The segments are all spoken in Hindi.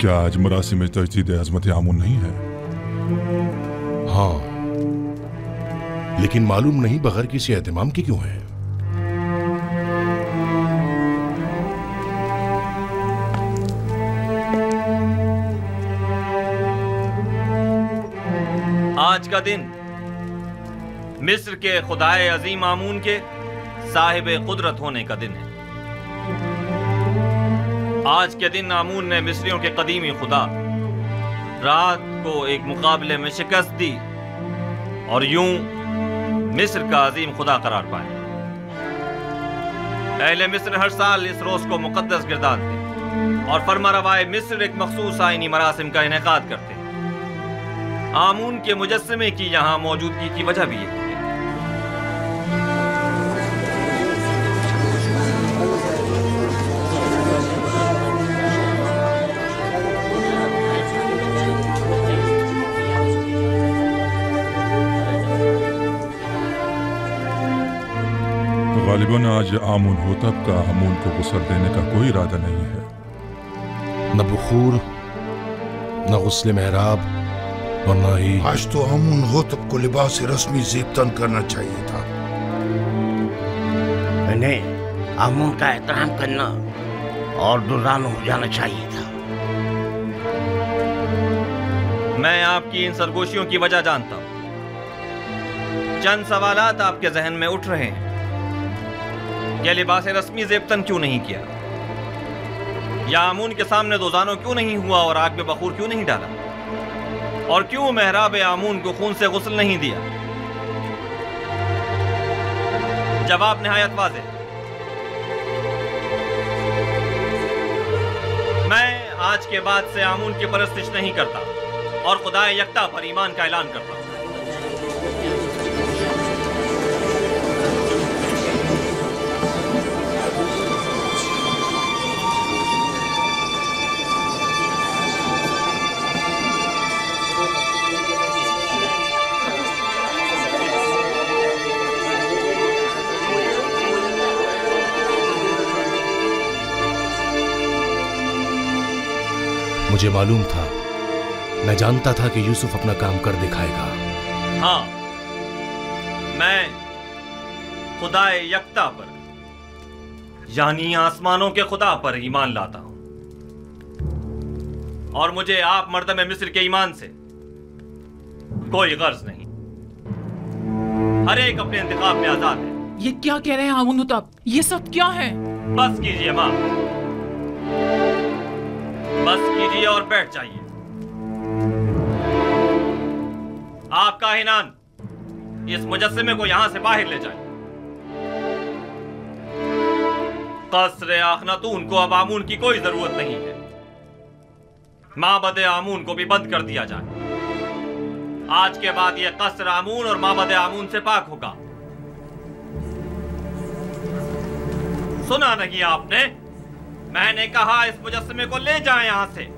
क्या आज मरासी में तजदीद अज़मत आमून नहीं है? हाँ, लेकिन मालूम नहीं बगैर किसी एहतमाम के क्यों है। आज का दिन मिस्र के खुदाए अजीम आमून के साहिब कुदरत होने का दिन है। आज के दिन आमून ने मिस्रियों के कदीमी खुदा रात को एक मुकाबले में शिकस्त दी और यूं मिस्र का अजीम खुदा करार पाया। अहले मिस्र हर साल इस रोज को मुकद्दस गिरदारते और फरमारवाए मिस्र एक मखसूस आईनी मरासिम का इनेकाद करते। आमून के मुजस्समे की यहां मौजूदगी की वजह भी है। गालिबन आज आमून होतब का आमून को गुस्ल देने का कोई इरादा नहीं है। न बुखूर, न गुस्ल मेहराब और न ही आज तो आमून होतब को लिबास रस्मी ज़ेबतन करना चाहिए था। इन्हें आमून का एहतराम करना और दुर्रान हो जाना चाहिए था। मैं आपकी इन सरगोशियों की वजह जानता हूं। चंद सवालात आपके जहन में उठ रहे हैं। यह लिबास रस्मी ज़ेबतन क्यों नहीं किया, या आमून के सामने दोजानो क्यों नहीं हुआ और आग में बखूर क्यों नहीं डाला, और क्यों मेहराब आमून को खून से गुस्ल नहीं दिया? जवाब निहायत वाज़ेह। मैं आज के बाद से आमून की परस्तिश नहीं करता और खुदाए यकता पर ईमान का ऐलान करता हूं। मुझे मालूम था, मैं जानता था कि यूसुफ अपना काम कर दिखाएगा। हाँ, मैं खुदाए यकता पर यानी आसमानों के खुदा पर ईमान लाता हूं और मुझे आप मर्दम मिस्र के ईमान से कोई गर्ज नहीं। हर एक अपने इंतखाब में आजाद है। ये क्या कह रहे हैं आमून होतब? ये सब क्या है? बस कीजिए मां, बस कीजिए और बैठ जाइए। आप काहिनान इस मुजस्समे को यहां से बाहर ले जाए। कसरे आखनातून को अब आमून की कोई जरूरत नहीं है। माबद आमून को भी बंद कर दिया जाए। आज के बाद यह कसर आमून और माबद आमून से पाक होगा। सुना नहीं आपने? मैंने कहा इस मुजस्समे को ले जाएं यहां से।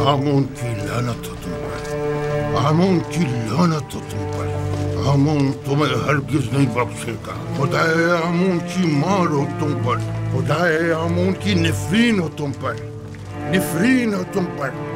आमून की लानत हो तुम पर, आमून की लानत हो तुम पर। आमून तुम्हें हरगिज नहीं बख्शेगा। खुदाए आमून की मार हो तुम पर, खुदाए आमून की निफरीन हो तुम पर, निफरीन हो तुम पर।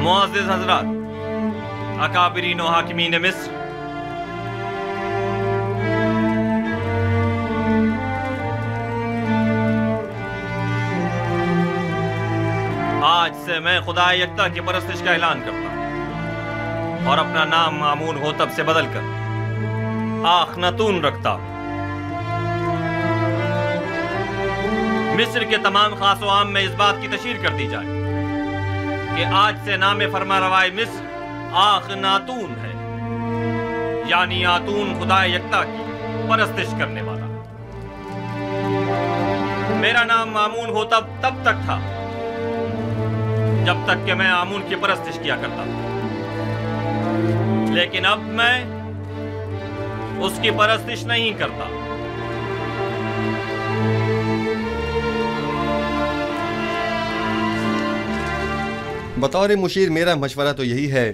मुअज़्ज़िज़ हज़रात, अकाबिरीन व हाकिमीन मिस्र, आज से मैं खुदा यकता की परस्तिश का ऐलान करता हूं और अपना नाम मामून होतब से बदलकर आखनातून रखता हूं। मिस्र के तमाम खास व आम में इस बात की तशहीर कर दी जाए कि आज से नाम फरमारवाए मिस्र आखनातून है, यानी आतून खुदा यकता की परस्तिश करने वाला। मेरा नाम मामून होतब तब तक था जब तक कि मैं आमून की परस्तिश किया करता था, लेकिन अब मैं उसकी परस्तिश नहीं करता। बतौर मुशीर मेरा मशवरा तो यही है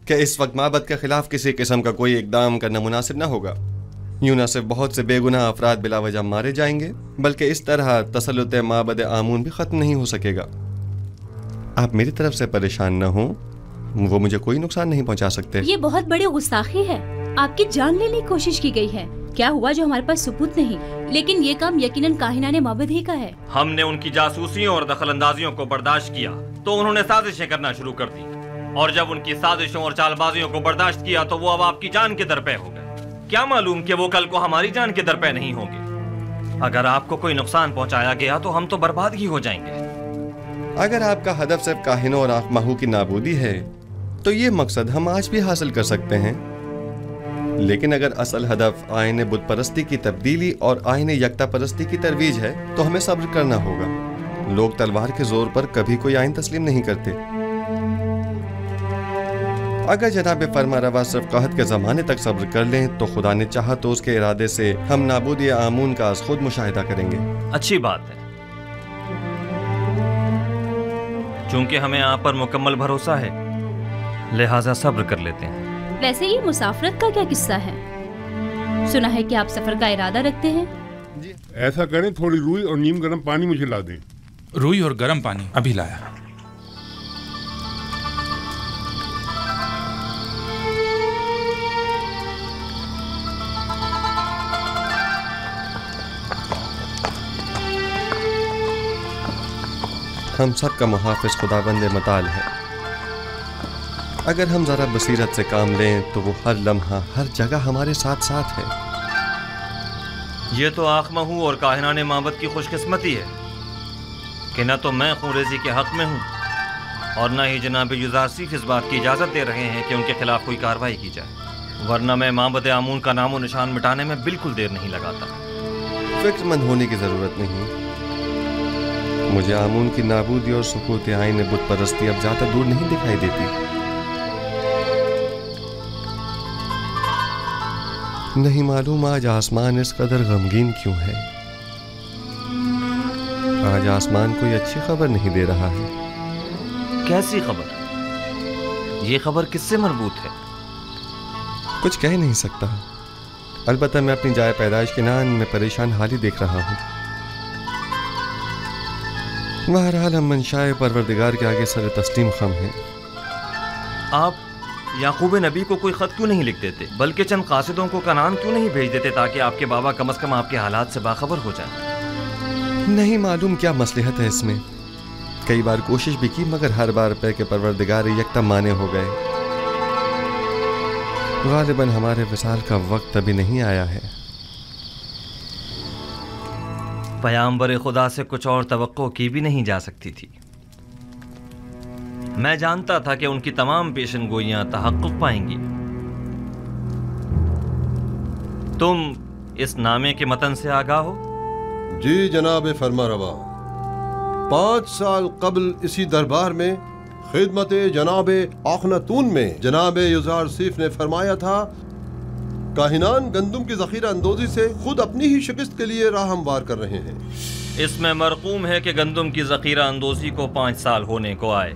कि इस वक्त माबद के खिलाफ किसी किस्म का कोई इकदाम करना मुनासिब ना होगा। यूं न सिर्फ बहुत से बेगुनाह अफराद बिलावजह मारे जाएंगे, बल्कि इस तरह तसल्लुत माबद आमून भी खत्म नहीं हो सकेगा। आप मेरी तरफ से परेशान न हो, वो मुझे कोई नुकसान नहीं पहुंचा सकते। ये बहुत बड़ी गुस्ताखी है। आपकी जान लेने की कोशिश की गई है। क्या हुआ जो हमारे पास सबूत नहीं, लेकिन ये काम यकीनन काहिनाने माबद ही का है। हमने उनकी जासूसियों और दखलंदाजियों को बर्दाश्त किया तो उन्होंने साजिशें करना शुरू कर दी, और जब उनकी साजिशों और चालबाजियों को बर्दाश्त किया तो वो अब आपकी जान के दरपे हो गए। क्या मालूम कि वो कल को हमारी जान के दरपे नहीं होंगे। अगर आपको कोई नुकसान पहुंचाया गया तो हम तो बर्बाद ही हो जाएंगे। अगर आपका हदफ सिर्फ काहिनों और आखमाहू की नाबूदी है तो ये मकसद हम आज भी हासिल कर सकते हैं, लेकिन अगर असल हदफ आईने बुत परस्ती की तब्दीली और आईने यकता परस्ती की तरवीज है तो हमें सब्र करना होगा। लोग तलवार के जोर पर कभी कोई आइन तस्लीम नहीं करते। अगर जनाब फरमारवा सिर्फ कहत के जमाने तक सब्र कर लें तो खुदा ने चाहा तो उसके इरादे से हम नाबूदी आमून का आज खुद मुशाहिदा करेंगे। अच्छी बात है, चूंकि हमें आप पर मुकम्मल भरोसा है, लिहाजा सब्र कर लेते हैं। वैसे ये मुसाफरत का क्या किस्सा है? सुना है कि आप सफर का इरादा रखते हैं। ऐसा करें, थोड़ी रूई और नीम गर्म पानी मुझे ला दें। रुई और गर्म पानी अभी लाया। हम सब का मुहाफिज खुदाबंद मताल है। अगर हम जरा बसीरत से काम लें तो वो हर लम्हा हर जगह हमारे साथ साथ है। ये तो आखमहू और काहिनाने माबद की खुशकिस्मती है कि न तो मैं खूरेजी के हक में हूँ और न ही जनाब युजारसीफ इस बात की इजाज़त दे रहे हैं कि उनके खिलाफ कोई कार्रवाई की जाए, वरना मैं माबद आमून का नामो निशान मिटाने में बिल्कुल देर नहीं लगाता। फिक्रमंद होने की ज़रूरत नहीं। मुझे आमून की नाबूदी और सुकूत आईन बुत परस्ती अब ज़्यादा दूर नहीं दिखाई देती। नहीं मालूम आज आसमान इस कदर गमगीन क्यों है। आज आसमान कोई अच्छी खबर नहीं दे रहा है। कैसी खबर? ये खबर किससे मरबूत है? कुछ कह नहीं सकता। अलबत्ता मैं अपनी जाए पैदाइश के नान में परेशान हाल ही देख रहा हूँ। बहरहाल हम मंशाए परवरदिगार के आगे सर तस्लीम खम हैं। आप याकूब नबी को कोई ख़त क्यों नहीं लिख देते, बल्कि चंद कासिदों को कनान क्यों नहीं भेज देते ताकि आपके बाबा कम से कम आपके हालात से बाखबर हो जाए? नहीं मालूम क्या मसलहत है इसमें। कई बार कोशिश भी की मगर हर बार पे के परवरदिगार यकता माने हो गए। गालिबन हमारे विसाल का वक्त अभी नहीं आया है। पैगंबर खुदा से कुछ और तवक्को की भी नहीं जा सकती थी। मैं जानता था कि उनकी तमाम पेशनगोइयां तहक्कुक पाएंगी। तुम इस नामे के मतन से आगाह हो? जी जनाब फरमारवा, 5 साल कबल इसी दरबार में खिदमत जनाब आखनातून में जनाब युजारसीफ ने फरमाया था, काहिनान गंदुम की जखीरा अंदोजी से खुद अपनी ही शिकस्त के लिए राह हमवार कर रहे हैं। इसमें मरकूम है कि गंदुम की जखीरा अंदोजी को 5 साल होने को आए,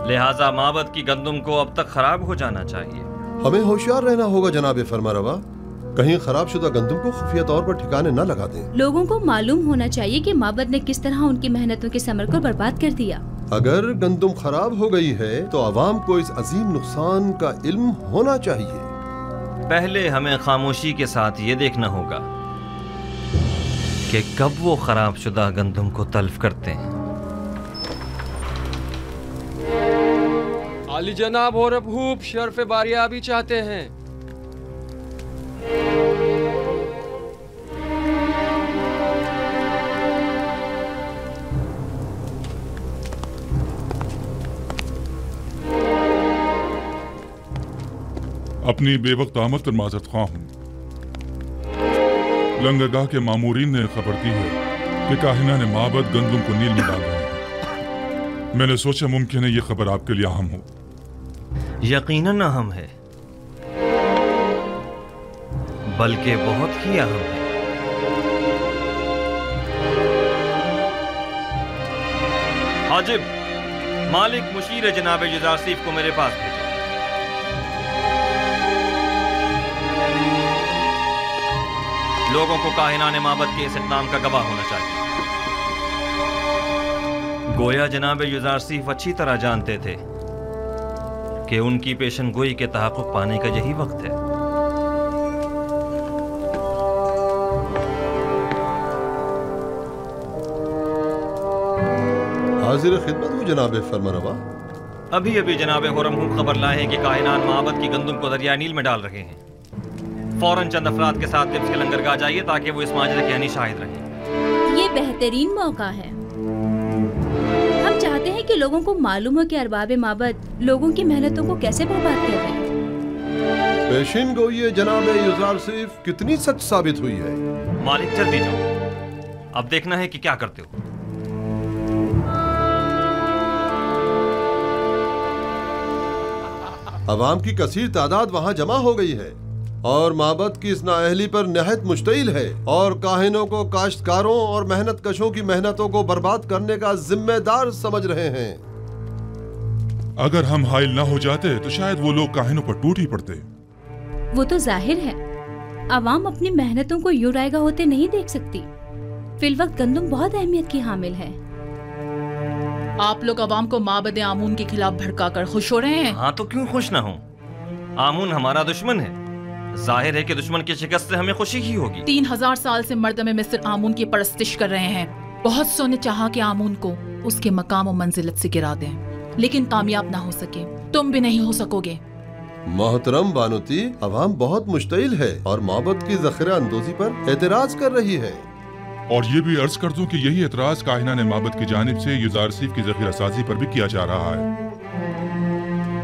लिहाजा माबद की गंदुम को अब तक खराब हो जाना चाहिए। हमें होशियार रहना होगा जनाब फरमारवा, कहीं खराब शुदा गंदुम को खुफिया तौर पर ठिकाने न लगा दें। लोगों को मालूम होना चाहिए कि माबद ने किस तरह उनकी मेहनतों के समर को बर्बाद कर दिया। अगर गंदुम खराब हो गई है तो आवाम को इस अजीम नुकसान का इल्म होना चाहिए। पहले हमें खामोशी के साथ ये देखना होगा कि कब वो खराब शुदा गंदुम को तल्फ करते हैं। आली जनाब और अबूब शर्फ बारियाबी चाहते हैं। अपनी बेवक्त आमद पर माजरत ख्वाह हूँ। लंगरगाह के मामूरीन ने खबर दी है कि काहिना ने माबद गंदुम को नील में डाल रहे हैं। मैंने सोचा मुमकिन है ये खबर आपके लिए अहम हो। यकीनन अहम है, बल्कि बहुत ही अहम है। हाजिब, मालिक मुशीर जनाब युजारसीफ को मेरे पास भेजो। लोगों को काहिनाने माबद के इस इक़दाम का गवाह होना चाहिए। गोया जनाब युजारसीफ अच्छी तरह जानते थे कि उनकी पेशन गोई के तहक़्क़ुक़ पाने का यही वक्त है। हाजिर खिदमत हूँ जनाब फरमारवा। अभी अभी जनाब हुरम खबर लाए हैं कि काहिनान माबद की गंदुम को दरिया नील में डाल रहे हैं। फौरन चंद अफराद के साथ तिब्स के लंगरगाह जाइए ताकि वो इस माजरे के यानी शाहिद रहें। ये बेहतरीन मौका है। हम चाहते हैं कि लोगों को मालूम हो कि अरबाब माबद लोगों की मेहनतों को कैसे बर्बाद कर रहे हैं। पेशिन गोई जनाब युजारसीफ कितनी सच साबित हुई है। मालिक जल्दी जाओ, अब देखना है कि क्या करते हो। अवाम की कसीर तादाद वहाँ जमा हो गई है और माबद की इस नाअहली पर नहायत मुश्तइल है और काहिनों को काश्तकारों और मेहनत कशों की मेहनतों को बर्बाद करने का जिम्मेदार समझ रहे हैं। अगर हम हाइल ना हो जाते तो शायद वो लोग काहिनों पर टूट ही पड़ते। वो तो जाहिर है, अवाम अपनी मेहनतों को यूं रायगा होते नहीं देख सकती। फिलवक्त गंदुम बहुत अहमियत की हामिल है। आप लोग अवाम को माबद आमून के खिलाफ भड़काकर खुश हो रहे हैं। हाँ तो क्यों खुश ना हो? आमून हमारा दुश्मन है। जाहिर है कि दुश्मन की शिकस्त से हमें खुशी ही होगी। 3000 साल से मर्दमे मिस्र आमून की परस्तिश कर रहे हैं। बहुत सो ने चाहा कि आमून को उसके मकाम और मंजिलत से गिरा दें, लेकिन कामयाब ना हो सके। तुम भी नहीं हो सकोगे। मोहतरम बानुती, अवाम बहुत मुश्तइल है और माबद की ज़ख़ीरा अंदोज़ी पर एतराज कर रही है। और ये भी अर्ज कर दूं कि यही एतराज काहिनाने माबद की जानिब से युजारसीफ की ज़ख़ीरा साजी पर भी किया जा रहा है।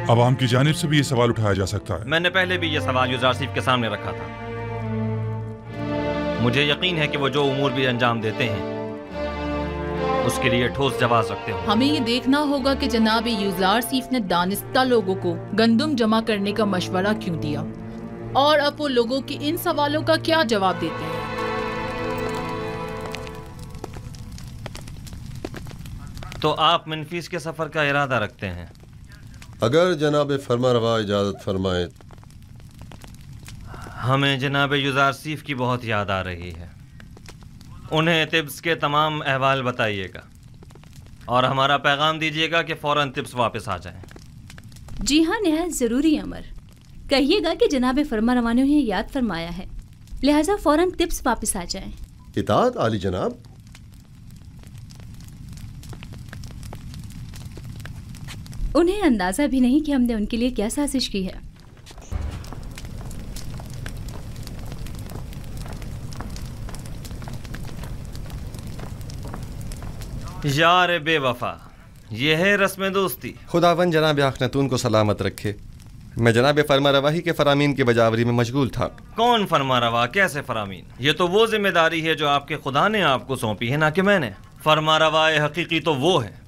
अवाम की जानिब से भी ये सवाल उठाया जा सकता है। मैंने पहले भी ये सवाल युजारसीफ के सामने रखा था। मुझे यकीन है कि वो जो उमूर भी अंजाम देते हैं उसके लिए ठोस जवाब रखते हो। हमें ये देखना होगा कि जनाब युजारसीफ ने दानिस्ता लोगों को गंदुम जमा करने का मशवरा क्यों दिया और अब वो लोगों के इन सवालों का क्या जवाब देते हैं। तो आप मनफीस के सफर का इरादा रखते हैं? अगर जनाब फरमारवा इजाजत फरमाए। हमें जनाब युजारसीफ की बहुत याद आ रही है। उन्हें तिब्स के तमाम अहवाल बताइएगा और हमारा पैगाम दीजिएगा कि फौरन तिब्स वापस आ जाएं। जी हाँ, निहायत जरूरी अमर। कहिएगा कि जनाब फरमारवा ने उन्हें याद फरमाया है, लिहाजा फौरन तिब्स वापस आ जाएं। इताअत आली जनाब। उन्हें अंदाजा भी नहीं कि हमने उनके लिए क्या साजिश की है। यार बेवफा, ये है रस्म दोस्ती। खुदावन जनाब आखनतून को सलामत रखे। मैं जनाब फरमारवाही के फरामीन की बजावरी में मशगूल था। कौन फरमारवा? कैसे फरामीन? ये तो वो जिम्मेदारी है जो आपके खुदा ने आपको सौंपी है, ना कि मैंने। फरमारवाए हकीकी तो वो है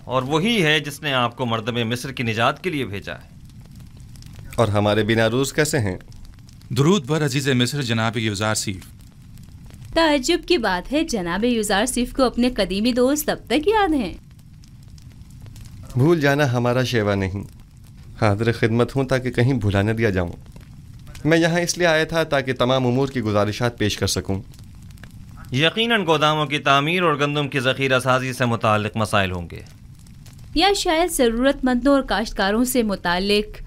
और वही है जिसने आपको मर्दमे मिस्र की निजात के लिए भेजा है। और हमारे बिना रूज कैसे हैं? दुरूद बर अजीज़ मिस्र जनाब युजारसीफ। ताज्जुब की बात है, जनाब युजारसीफ को अपने कदीमी दोस्त अब तक याद हैं। भूल जाना हमारा शेवा नहीं। हाज़िर खिदमत हूँ ताकि कहीं भुला न दिया जाऊँ। मैं यहाँ इसलिए आया था ताकि तमाम उमूर की गुजारिशात पेश कर सकूँ। यकीनन गोदामों की तामीर और गंदम की ज़ख़ीरा साजी से मुताल्लिक़ मसाइल होंगे। या शायद ज़रूरतमंदों और काश्तकारों से मुतालिक,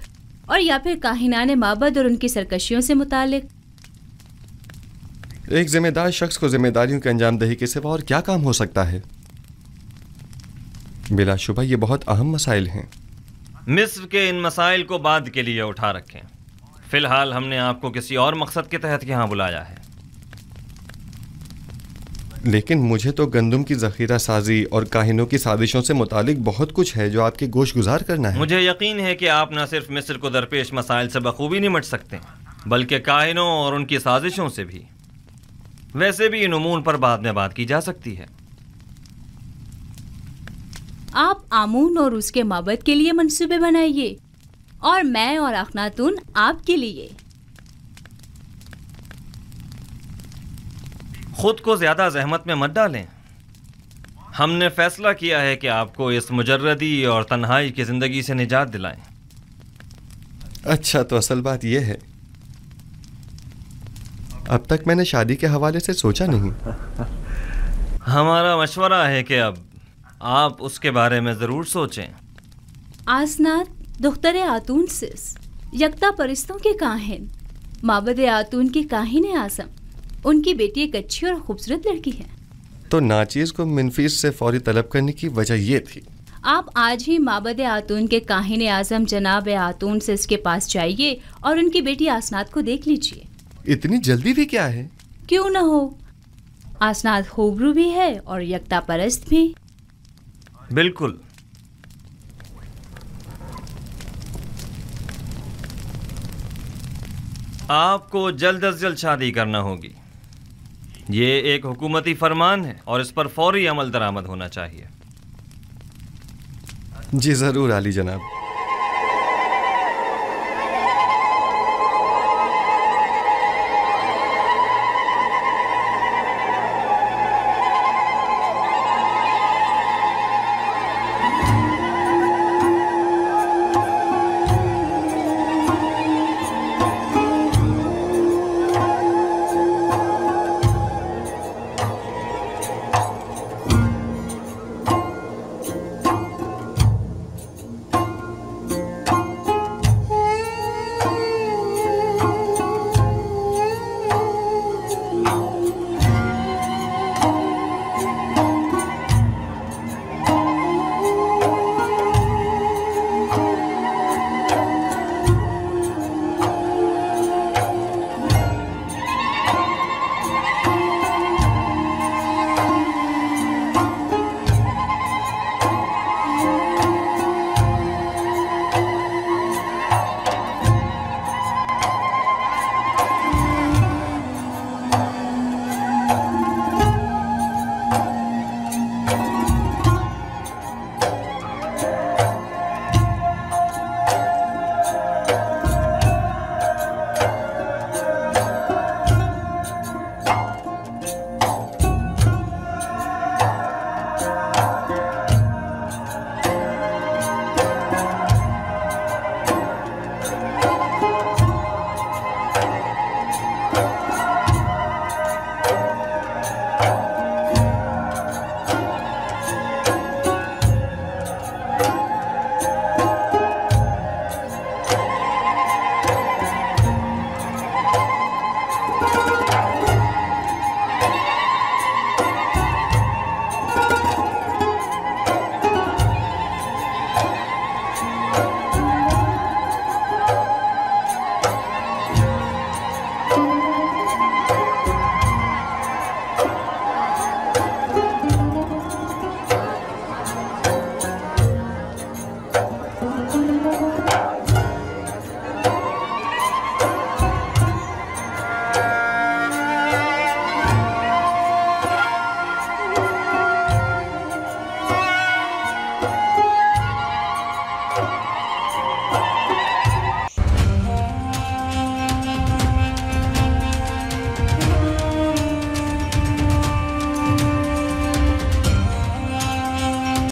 और या फिर काहिनाने माबद और उनकी सरकशियों से मुतालिक। एक जिम्मेदार शख्स को जिम्मेदारियों के अंजाम दही के सिवा और क्या काम हो सकता है? बिलाशुबा ये बहुत अहम मसाइल हैं। मिस्र के इन मसाइल को बाद के लिए उठा रखें। फिलहाल हमने आपको किसी और मकसद के तहत यहाँ बुलाया है। लेकिन मुझे तो गंदम की जखीरा साजी और काहिनों की साजिशों से मुतालिक बहुत कुछ है जो आपके गोश गुजार करना है। मुझे यकीन है कि आप न सिर्फ मिस्र को दरपेश मसाइल से बखूबी निमट सकते हैं, बल्कि काहिनों और उनकी साजिशों से भी। वैसे भी इन उमूर पर बाद में बात की जा सकती है। आप आमून और उसके माबद के लिए मंसूबे बनाइए, और मैं और अखनातून आपके लिए। खुद को ज्यादा जहमत में मत डालें। हमने फैसला किया है कि आपको इस मुजर्रदी और तन्हाई की जिंदगी से निजात दिलाएं। अच्छा, तो असल बात यह है, अब तक मैंने शादी के हवाले से सोचा नहीं। हमारा मशवरा है कि अब आप उसके बारे में जरूर सोचें। आसनात दुख्तर आतून सिस, यकता परिस्तों के काहिन, माबद आतून के काहिन आजम। उनकी बेटी एक अच्छी और खूबसूरत लड़की है। तो नाचीज को मिनफीस से फौरी तलब करने की वजह यह थी। आप आज ही माबद आतून के काहिन आजम जनाब आतून से इसके पास जाइए और उनकी बेटी आसनात को देख लीजिए। इतनी जल्दी भी क्या है? क्यों न हो, आसनात खूबरू भी है और यकता परस्त भी। बिल्कुल। आपको जल्द अज जल्द शादी करना होगी। ये एक हुकूमती फरमान है और इस पर फौरी अमल दरामद होना चाहिए। जी जरूर आली जनाब।